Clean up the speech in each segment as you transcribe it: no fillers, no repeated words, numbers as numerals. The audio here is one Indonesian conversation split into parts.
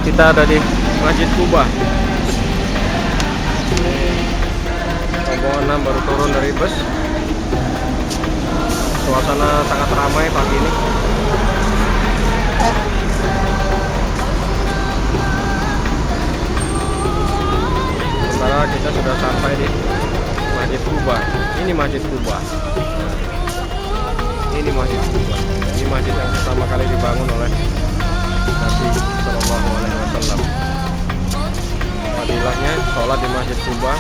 Kita ada di Masjid Kuba. Rombongan 6 baru turun dari bus. Suasana sangat ramai pagi ini. Sementara kita sudah sampai di Masjid Kuba. Ini Masjid Kuba. Ini Masjid Kuba. Ini masjid yang pertama kali dibangun oleh Nabi Shallallahu Alaihi Wasallam. Fadilahnya sholat di Masjid Kuba,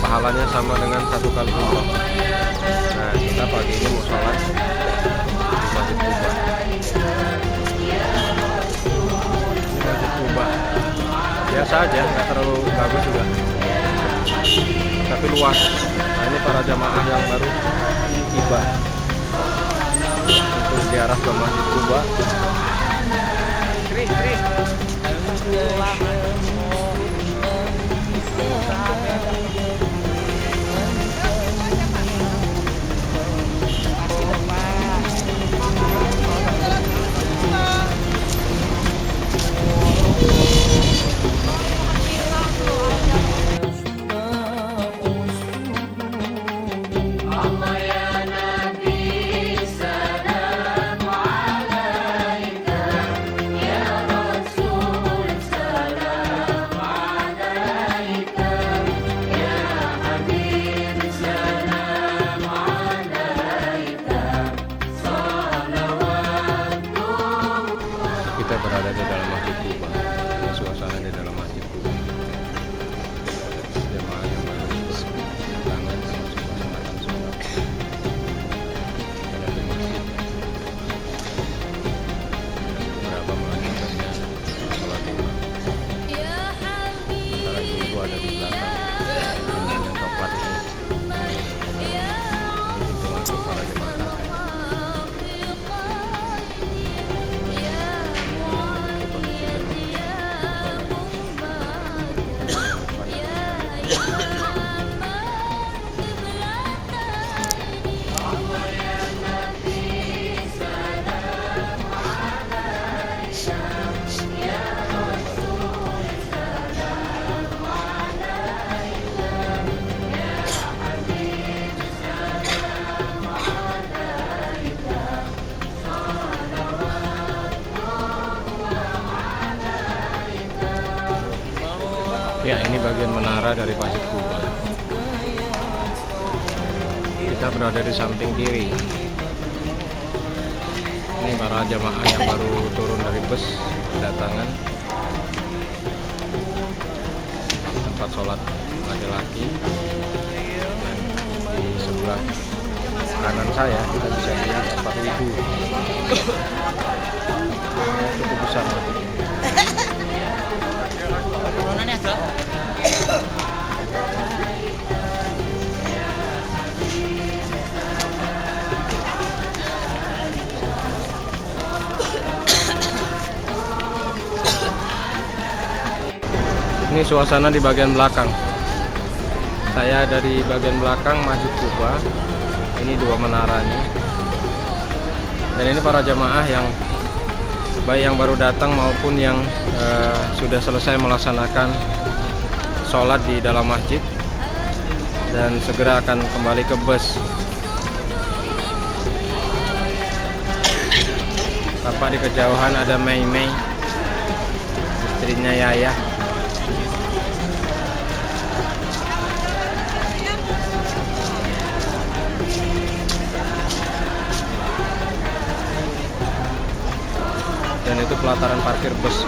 pahalanya sama dengan 1 kali umrah. Nah, kita pagi ini mau sholat di Masjid Kuba. Ini Masjid Kuba, biasa aja, nggak terlalu bagus juga, tapi luas. Nah, ini para jamaah yang baru tiba untuk ziarah ke Masjid Kuba. Kita berada di dalam Masjid Kuba. Ini suasana di dalam Masjid Kuba. Jemaah yang baru tangan masuk melaksanakan sholat. Ada di masjid. Beberapa melakukannya sholat imam. Sementara ibu ada di belakang. Yang coklat ini. Ini pintu masuk para jemaah. Ya, ini bagian menara dari Masjid Kuba. Kita berada di samping kiri. Ini para jamaah yang baru turun dari bus kedatangan tempat sholat laki-laki. Dan di sebelah kanan saya kita bisa lihat tempat wudhu. Cukup besar. Ini suasana di bagian belakang. Saya ada di bagian belakang Masjid Kuba. Ini 2 menaranya. Dan ini para jamaah yang baik yang baru datang maupun yang sudah selesai melaksanakan sholat di dalam masjid dan segera akan kembali ke bus. Tampak di kejauhan ada Mei Mei, istrinya Yaya. Dan itu pelataran parkir bus.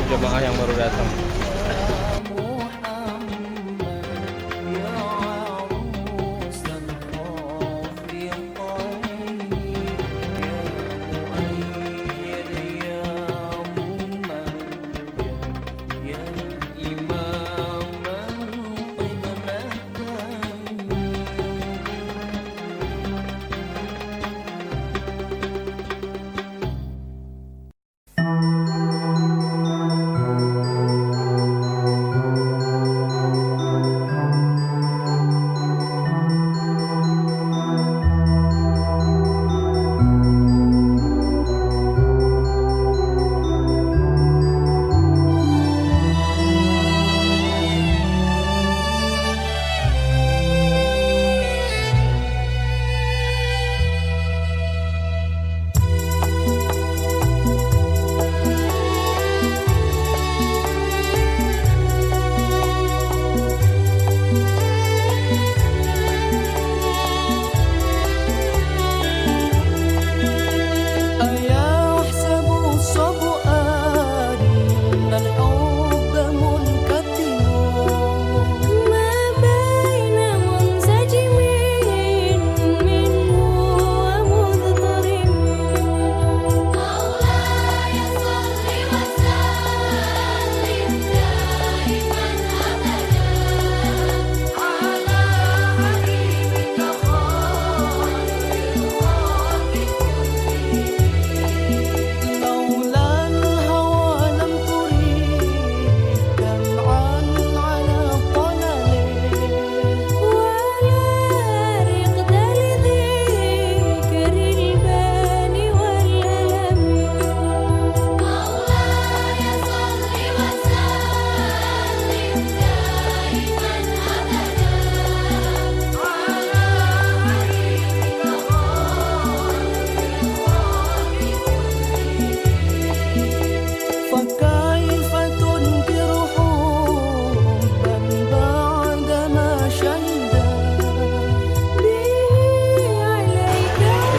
Jemaah yang baru datang.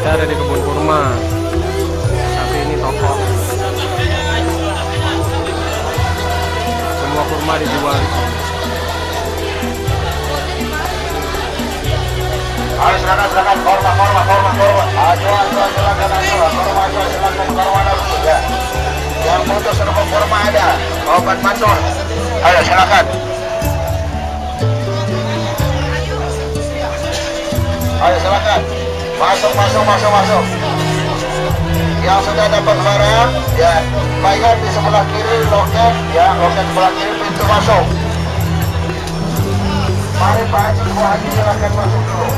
Kita ada di kebun kurma, tapi ini toko. Semua kurma dijual di sini. Ayo silakan korma. Silakan korma dulu ya. Yang foto serba korma ada, obat mantul. Ayo silakan. Ayo silakan. Masuk. Yang sudah dapat barang ya, bayar di sebelah kiri loket ya, loket sebelah kiri pintu masuk. Mari Pak Haji, Bu Haji silakan masuk dulu.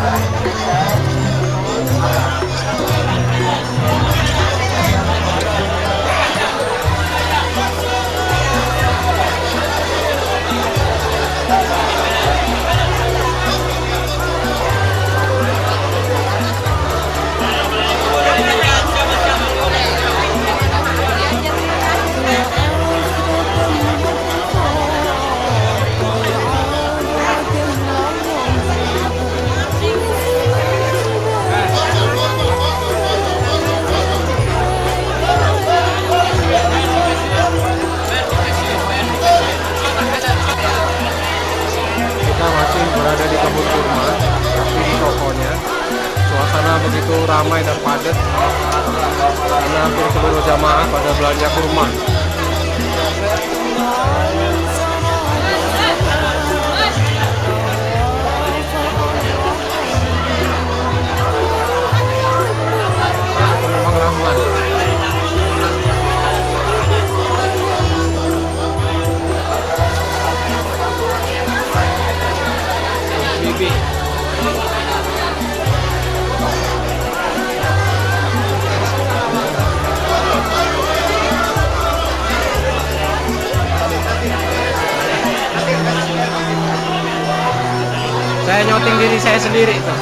Kita masih berada di kebun kurma, tapi di tokonya suasana begitu ramai dan padat karena hampir seluruh jamaah pada belanja kurma. Memang ramai. Bibi. Saya nyoting diri saya sendiri itu.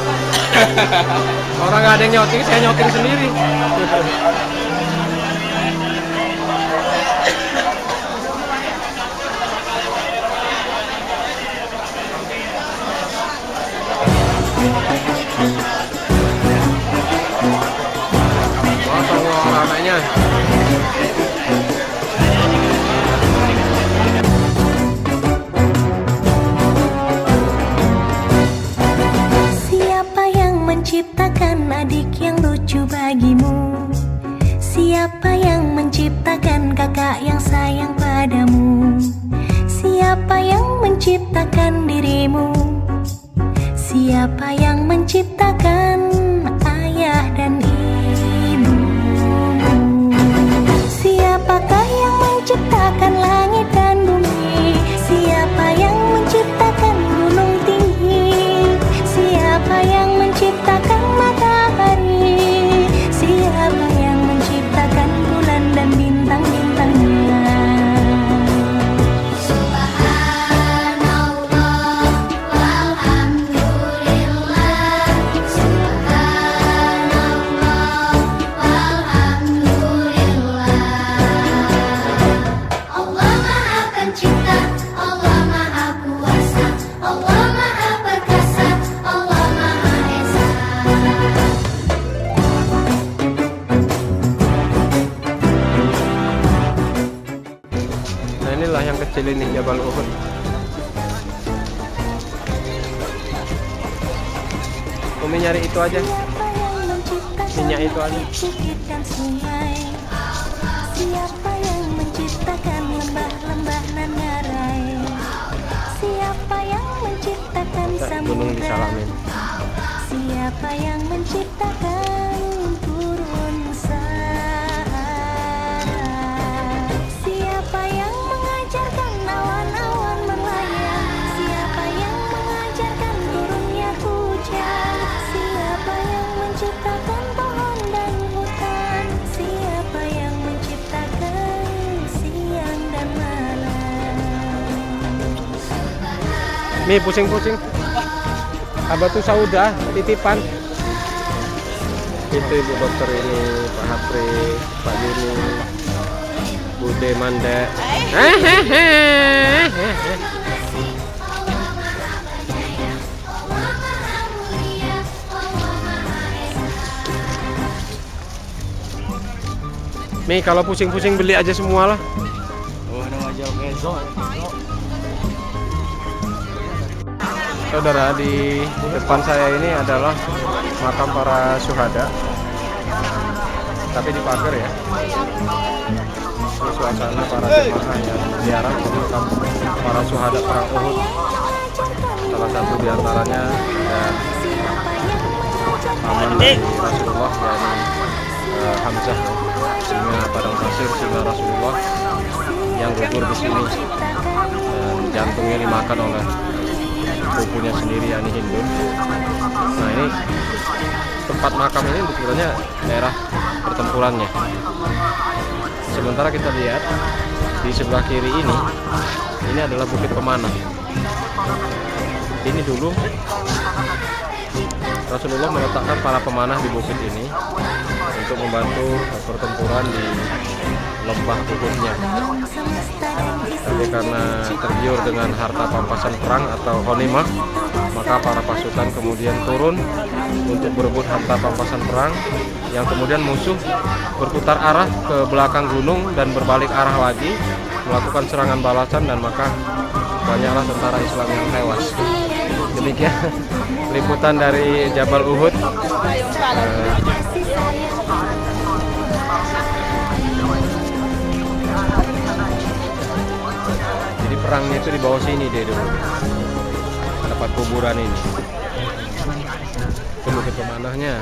Orang nggak ada yang nyoting, saya nyoting sendiri. Wah, tolong ramainya. Siapa yang menciptakan adik yang lucu bagimu? Siapa yang menciptakan kakak yang sayang padamu? Siapa yang menciptakan dirimu? Siapa yang menciptakan ayah dan ibu? Siapakah yang menciptakan langit dan bumi? Siapa yang menciptakan gunung tinggi? Siapa yang menciptakan matahari? Siapa yang menciptakan bulan dan bintang-bintangnya? Allah Maha Pencipta, Allah Maha Kuasa, Allah Maha Perkasa, Allah Maha Esa. Nah, inilah yang kecil ini, Jabal Uhud. Umi nyari itu aja, minyak itu aja. Bukit dan sungai. Siapa yang menciptakan lembah-lembah dan ngarai? Siapa yang menciptakan Gunung samudra? disalamin. Siapa yang menciptakan gurun saat? Siapa yang mengajarkan awan-awan melayang? Siapa yang mengajarkan turunnya hujan? Siapa yang menciptakan pohon dan hutan? Siapa yang menciptakan siang dan malam? Nih pusing-pusing. Abah tuh saudah titipan. Itu ibu dokter ini, Pak Hapri, Pak Yuni, Bude Mande. Mi, kalau pusing-pusing beli aja semua lah. Saudara, di depan saya ini adalah makam para syuhada, tapi di pagar ya. Ini suasana para jemaah yang ziarah ke makam para syuhada perang Uhud. Salah satu diantaranya dan paman dari Rasulullah, yakni Hamzah, singa padang pasir, singa Rasulullah yang gugur di sini dan jantungnya dimakan oleh sepupunya sendiri, yakni Hindun. Nah, ini tempat makam ini sebenarnya daerah pertempurannya. Sementara kita lihat di sebelah kiri ini adalah Bukit Pemanah. Ini dulu Rasulullah meletakkan para pemanah di bukit ini untuk membantu pertempuran di lembah Uhudnya. Tapi karena tergiur dengan harta pampasan perang atau ghanimah, maka para pasukan kemudian turun untuk berebut harta pampasan perang, yang kemudian musuh berputar arah ke belakang gunung dan berbalik arah lagi melakukan serangan balasan, dan maka banyaklah tentara Islam yang tewas. Demikian liputan dari Jabal Uhud. Jadi perangnya itu di bawah sini deh dulu, tempat kuburan ini. Itu Bukit Pemanahnya.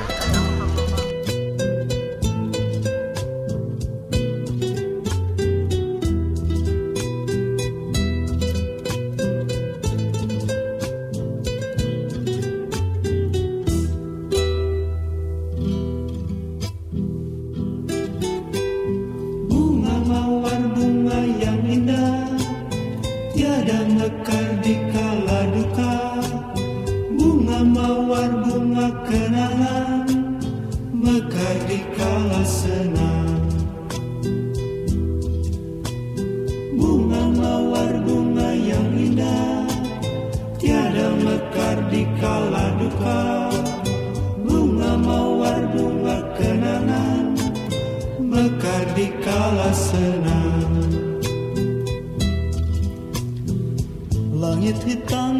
Langit hitam,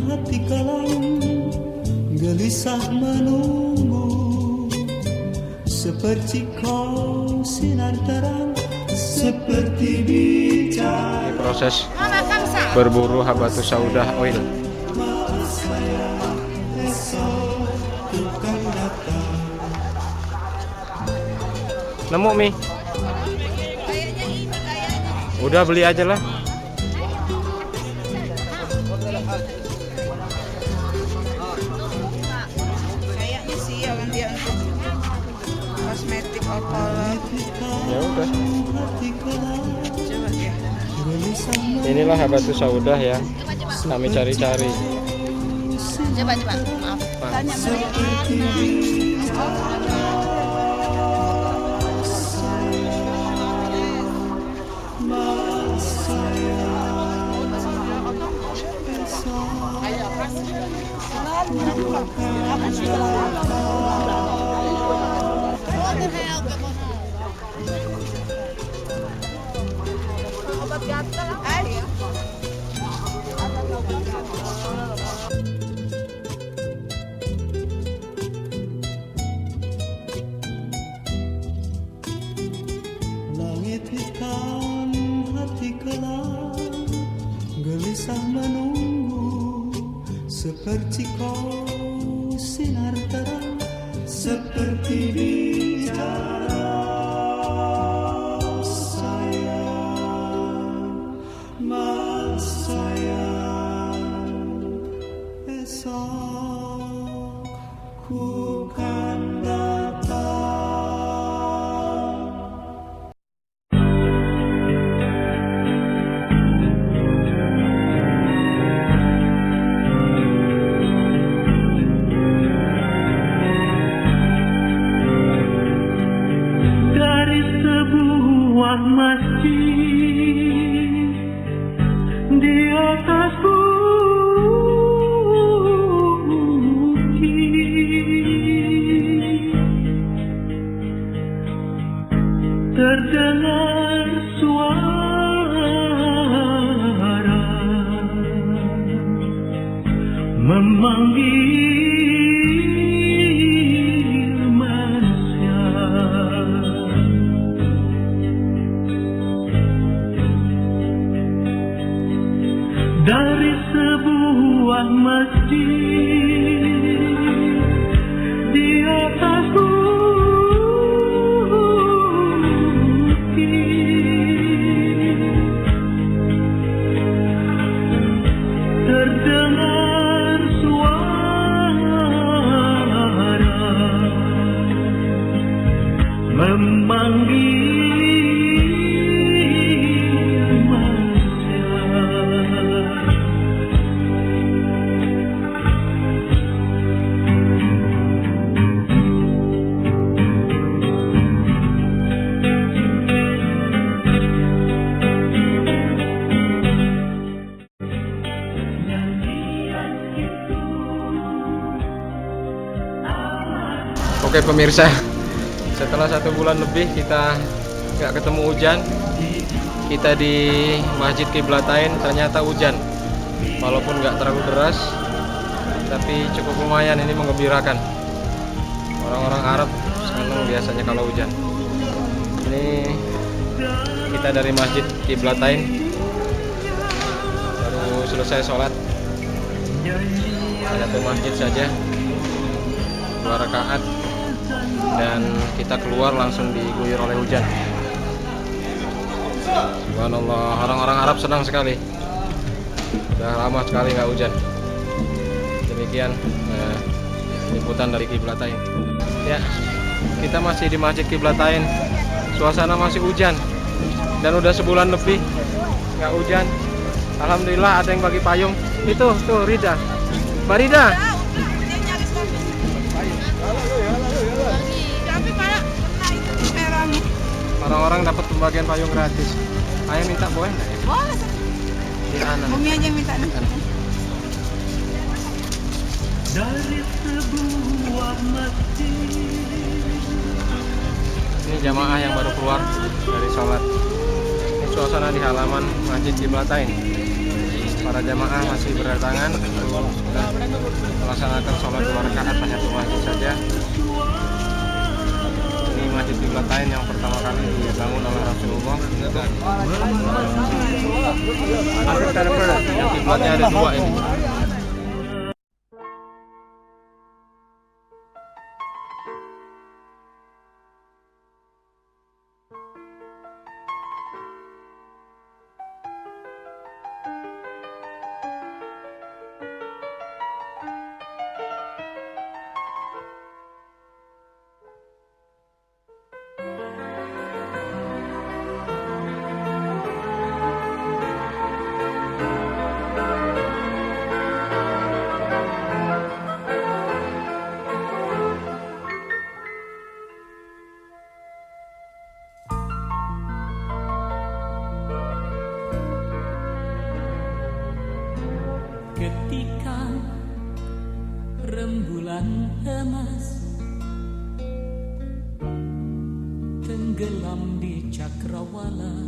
hati kelam, gelisah menunggu. Seperti kau sinar terang, seperti bicara. Ini proses berburu habatus saudah oil. Nemu Mi? Udah beli aja lah. Kayaknya sih ya kan dia untuk kosmetik alkohol. Ya udah. Coba ya. Inilah habatus saudah ya. Kami cari-cari. Coba maaf. Tanya obat gatal. Langit hitam, hati kelam, gelisah menunggu. Seperti kau sinar terang, seperti bicara. Sayang, mas sayang, esok ku kan datang. Masjid di atas bukit, terdengar suara memanggil manusia dari sebuah masjid di atas bukit. Terdengar suara memanggil Oke pemirsa, setelah 1 bulan lebih kita nggak ketemu hujan, kita di Masjid Qiblatain ternyata hujan. Walaupun nggak terlalu deras, tapi cukup lumayan, ini menggembirakan. Orang-orang Arab senang biasanya kalau hujan. Ini kita dari Masjid Qiblatain, baru selesai sholat. Satu masjid saja, 2 rakaat. Dan kita keluar langsung diguyur oleh hujan. Subhanallah, orang-orang Arab senang sekali. Sudah lama sekali nggak hujan. Demikian liputan dari Qiblatain. Ya, kita masih di Masjid Qiblatain. Suasana masih hujan dan udah sebulan lebih nggak hujan. Alhamdulillah ada yang bagi payung. Itu tuh Rida, Mbak Rida. Orang-orang dapat pembagian payung gratis. Ayah minta boleh nggak ya? Boleh. Di anak. Bumi aja yang minta nih. dari sebuah masjid. Ini jamaah yang baru keluar dari sholat. Ini suasana di halaman Masjid Qiblatain. Para jamaah masih berdatangan untuk melaksanakan sholat 2 rakaat tahiyatul masjid saja. Ini Masjid Qiblatain yang pertama kali dibangun oleh Rasulullah. Yang kiblatnya ada 2 ini. Ketika rembulan emas tenggelam di cakrawala,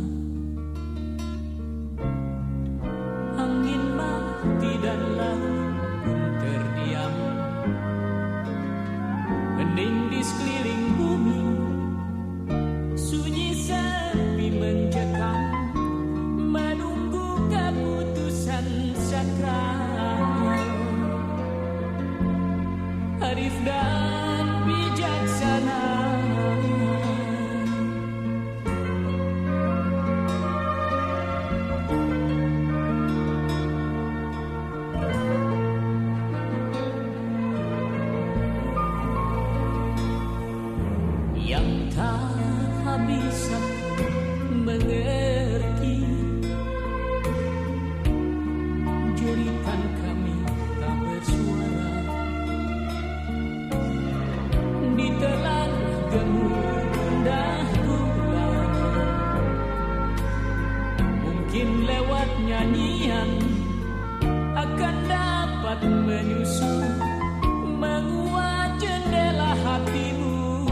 angin mati dan laut pun terdiam, hening di sekeliling bumi, sunyi sepi mencekam, menunggu keputusan sakral. Arif dan bijaksana, yang tak bisa mengerti jeritan kami tak bersuara. Ditelan gemuruh gundah gulana, mungkin lewat nyanyian akan dapat menyusul menguat jendela hatimu.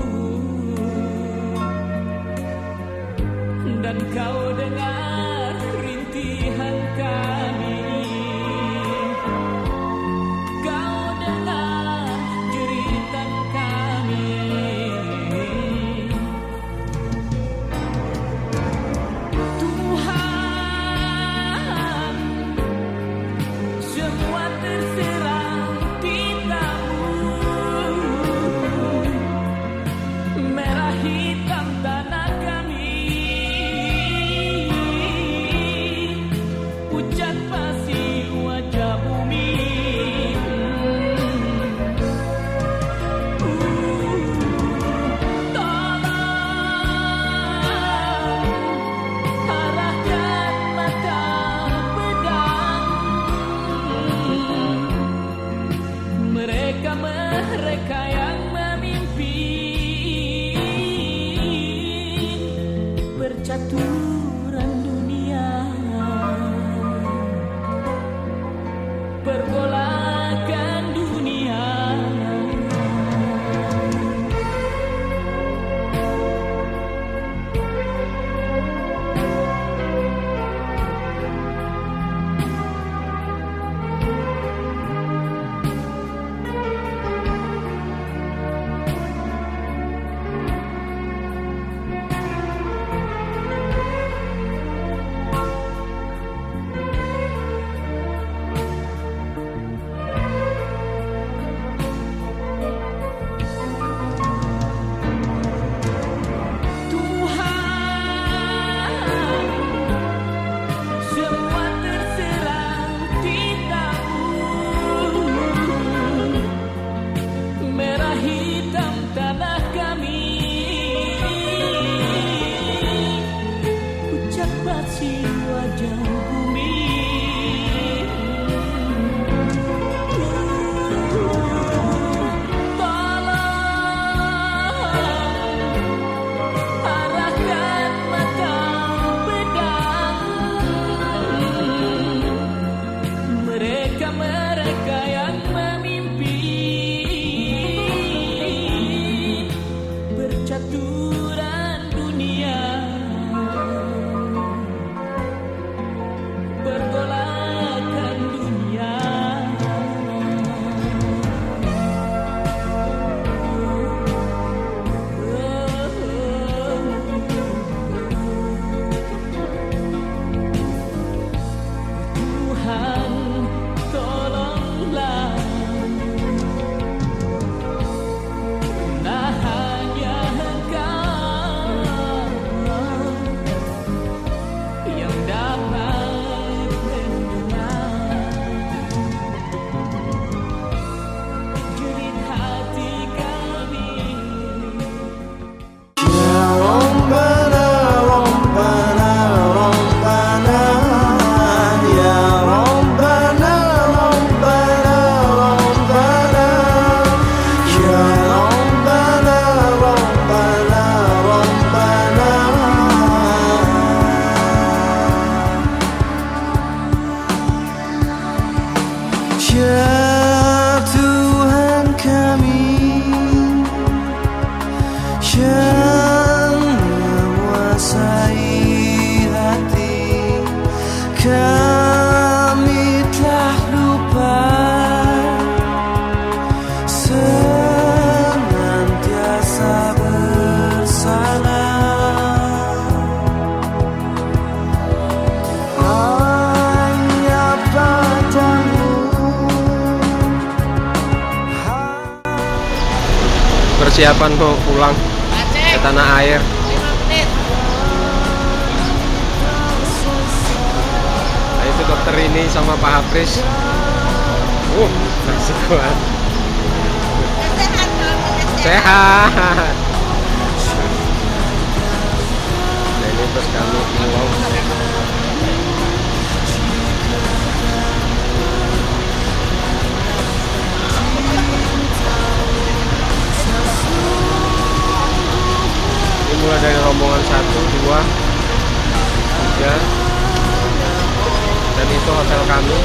percaturan dunia, pergolakan dunia. Semua terserah di tangan, merah hitam tanah kami, ucap basi wajah bumi. Tolong arahkan mata pedang mereka yang memimpin percaturan dunia, pergolakan dunia. Tuhan, tolonglah, nah hanya Engkau yang dapat mendengar jerit hati kami. Ya Tuhan kami yang menguasai hati, kami telah lupa senantiasa bersalah. Hanya padamu Persiapan mau pulang ke tanah air. Nah, itu dokter ini sama Pak Hafiz. Masih kuat. Sehat. Nah, ini terus kami pulang. Ini mulai dari rombongan 1, 2, 3, dan itu hotel kami.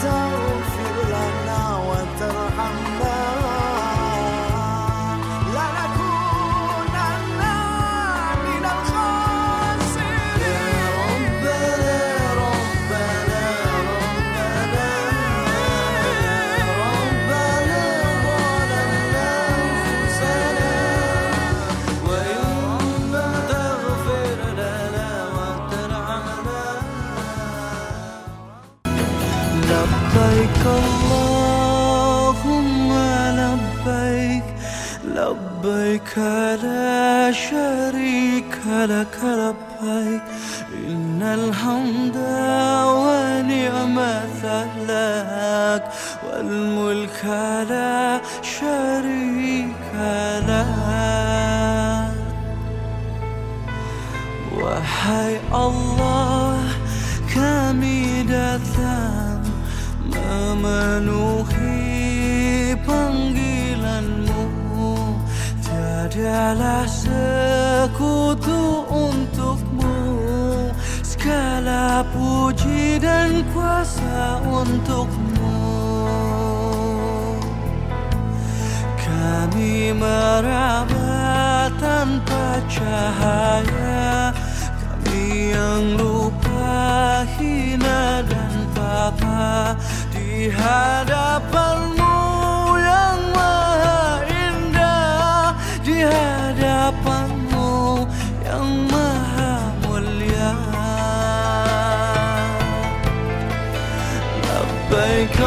تغفر لنا وترحمنا لنكونن من الخاسرين. ربنا ربنا ربنا ربنا ظلمنا أنفسنا وإن لم تغفر لنا وترحمنا. لبيك اللهم لبيك لبيك لا شريك لك لبيك إن الحمد ونعمة لك والملك لا شريك لك. Wahai Allah, kami datang memenuhi panggilan-Mu. Tiadalah sekutu untuk-Mu, segala puji dan kuasa untuk-Mu. Kami meraba tanpa cahaya, kami yang lupa, hina dan papa di hadapan-Mu yang maha indah, di hadapan-Mu yang maha mulia. Labbaik